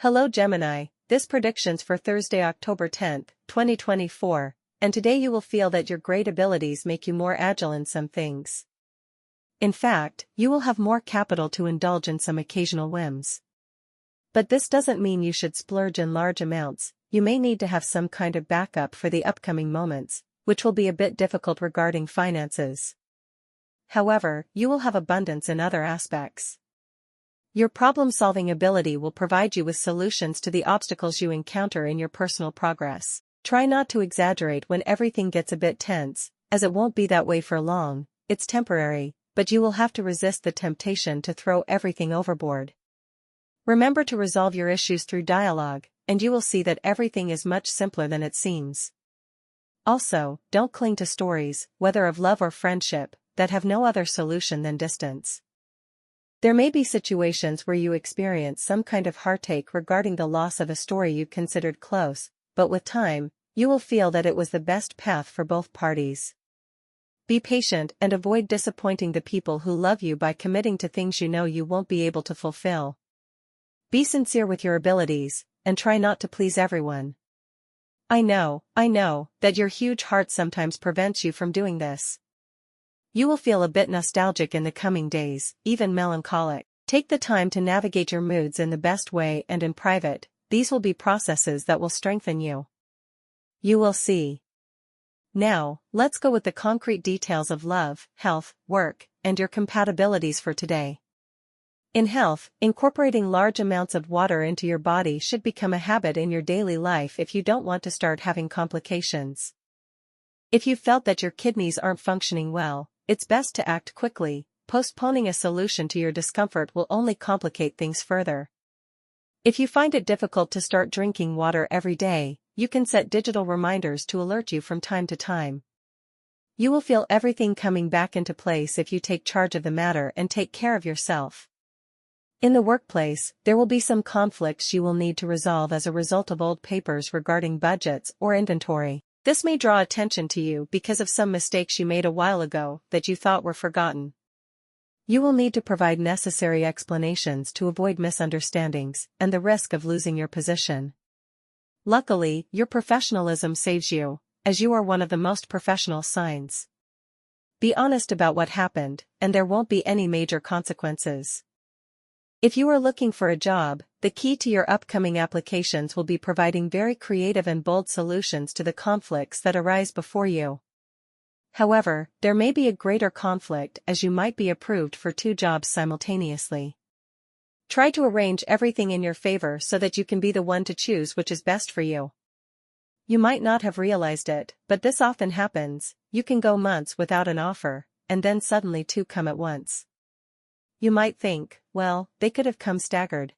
Hello Gemini, this prediction's for Thursday, October 10th, 2024, and today you will feel that your great abilities make you more agile in some things. In fact, you will have more capital to indulge in some occasional whims. But this doesn't mean you should splurge in large amounts. You may need to have some kind of backup for the upcoming moments, which will be a bit difficult regarding finances. However, you will have abundance in other aspects. Your problem-solving ability will provide you with solutions to the obstacles you encounter in your personal progress. Try not to exaggerate when everything gets a bit tense, as it won't be that way for long. It's temporary, but you will have to resist the temptation to throw everything overboard. Remember to resolve your issues through dialogue, and you will see that everything is much simpler than it seems. Also, don't cling to stories, whether of love or friendship, that have no other solution than distance. There may be situations where you experience some kind of heartache regarding the loss of a story you considered close, but with time, you will feel that it was the best path for both parties. Be patient and avoid disappointing the people who love you by committing to things you know you won't be able to fulfill. Be sincere with your abilities, and try not to please everyone. I know that your huge heart sometimes prevents you from doing this. You will feel a bit nostalgic in the coming days, even melancholic. Take the time to navigate your moods in the best way, and in private, these will be processes that will strengthen you. You will see. Now, let's go with the concrete details of love, health, work, and your compatibilities for today. In health, incorporating large amounts of water into your body should become a habit in your daily life if you don't want to start having complications. If you felt that your kidneys aren't functioning well, it's best to act quickly. Postponing a solution to your discomfort will only complicate things further. If you find it difficult to start drinking water every day, you can set digital reminders to alert you from time to time. You will feel everything coming back into place if you take charge of the matter and take care of yourself. In the workplace, there will be some conflicts you will need to resolve as a result of old papers regarding budgets or inventory. This may draw attention to you because of some mistakes you made a while ago that you thought were forgotten. You will need to provide necessary explanations to avoid misunderstandings and the risk of losing your position. Luckily, your professionalism saves you, as you are one of the most professional signs. Be honest about what happened, and there won't be any major consequences. If you are looking for a job, the key to your upcoming applications will be providing very creative and bold solutions to the conflicts that arise before you. However, there may be a greater conflict as you might be approved for 2 jobs simultaneously. Try to arrange everything in your favor so that you can be the one to choose which is best for you. You might not have realized it, but this often happens. You can go months without an offer, and then suddenly 2 come at once. You might think, well, they could have come staggered.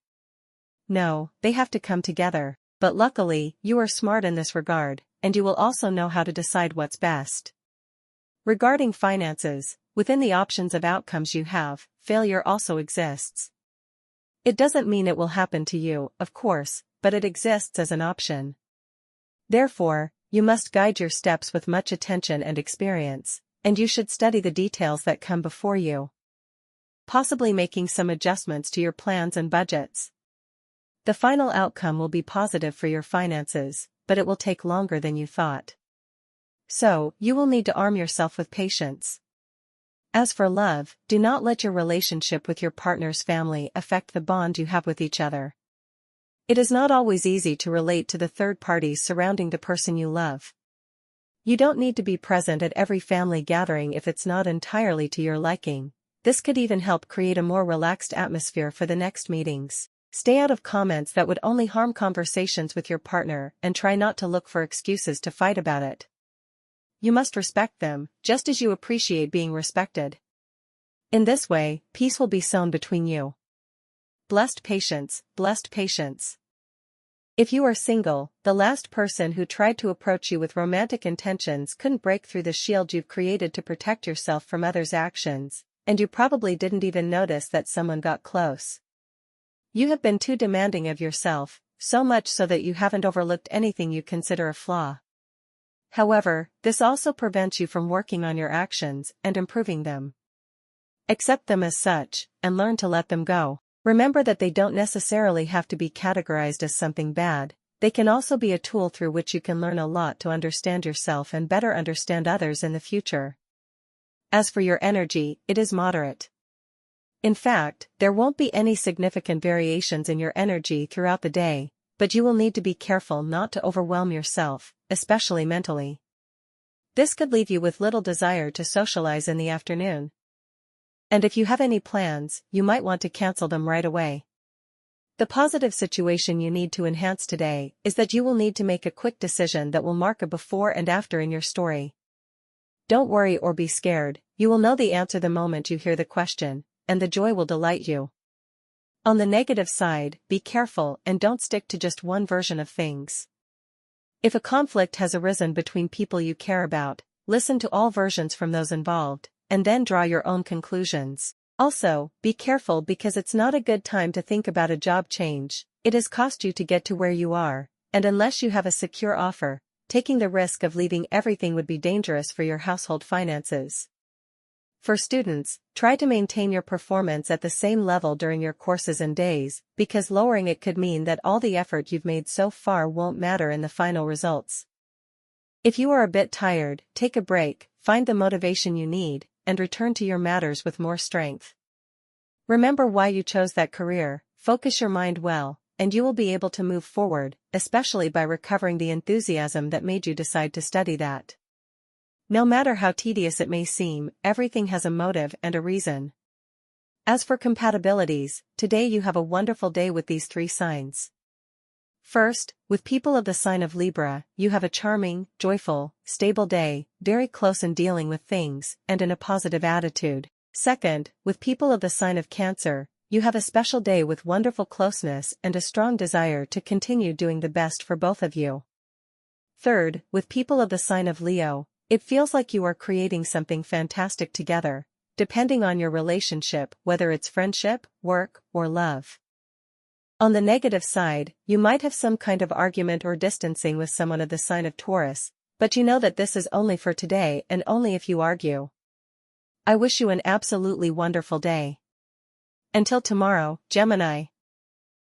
No, they have to come together, but luckily, you are smart in this regard, and you will also know how to decide what's best. Regarding finances, within the options of outcomes you have, failure also exists. It doesn't mean it will happen to you, of course, but it exists as an option. Therefore, you must guide your steps with much attention and experience, and you should study the details that come before you, possibly making some adjustments to your plans and budgets. The final outcome will be positive for your finances, but it will take longer than you thought. So, you will need to arm yourself with patience. As for love, do not let your relationship with your partner's family affect the bond you have with each other. It is not always easy to relate to the third parties surrounding the person you love. You don't need to be present at every family gathering if it's not entirely to your liking. This could even help create a more relaxed atmosphere for the next meetings. Stay out of comments that would only harm conversations with your partner, and try not to look for excuses to fight about it. You must respect them, just as you appreciate being respected. In this way, peace will be sown between you. Blessed patience, blessed patience. If you are single, the last person who tried to approach you with romantic intentions couldn't break through the shield you've created to protect yourself from others' actions, and you probably didn't even notice that someone got close. You have been too demanding of yourself, so much so that you haven't overlooked anything you consider a flaw. However, this also prevents you from working on your actions and improving them. Accept them as such, and learn to let them go. Remember that they don't necessarily have to be categorized as something bad. They can also be a tool through which you can learn a lot to understand yourself and better understand others in the future. As for your energy, it is moderate. In fact, there won't be any significant variations in your energy throughout the day, but you will need to be careful not to overwhelm yourself, especially mentally. This could leave you with little desire to socialize in the afternoon. And if you have any plans, you might want to cancel them right away. The positive situation you need to enhance today is that you will need to make a quick decision that will mark a before and after in your story. Don't worry or be scared, you will know the answer the moment you hear the question, and the joy will delight you. On the negative side, be careful and don't stick to just one version of things. If a conflict has arisen between people you care about, listen to all versions from those involved, and then draw your own conclusions. Also, be careful because it's not a good time to think about a job change. It has cost you to get to where you are, and unless you have a secure offer, taking the risk of leaving everything would be dangerous for your household finances. For students, try to maintain your performance at the same level during your courses and days, because lowering it could mean that all the effort you've made so far won't matter in the final results. If you are a bit tired, take a break, find the motivation you need, and return to your matters with more strength. Remember why you chose that career, focus your mind well, and you will be able to move forward, especially by recovering the enthusiasm that made you decide to study that. No matter how tedious it may seem, everything has a motive and a reason. As for compatibilities, today you have a wonderful day with these 3 signs. First, with people of the sign of Libra, you have a charming, joyful, stable day, very close in dealing with things, and in a positive attitude. Second, with people of the sign of Cancer, you have a special day with wonderful closeness and a strong desire to continue doing the best for both of you. Third, with people of the sign of Leo, it feels like you are creating something fantastic together, depending on your relationship, whether it's friendship, work, or love. On the negative side, you might have some kind of argument or distancing with someone of the sign of Taurus, but you know that this is only for today and only if you argue. I wish you an absolutely wonderful day. Until tomorrow, Gemini.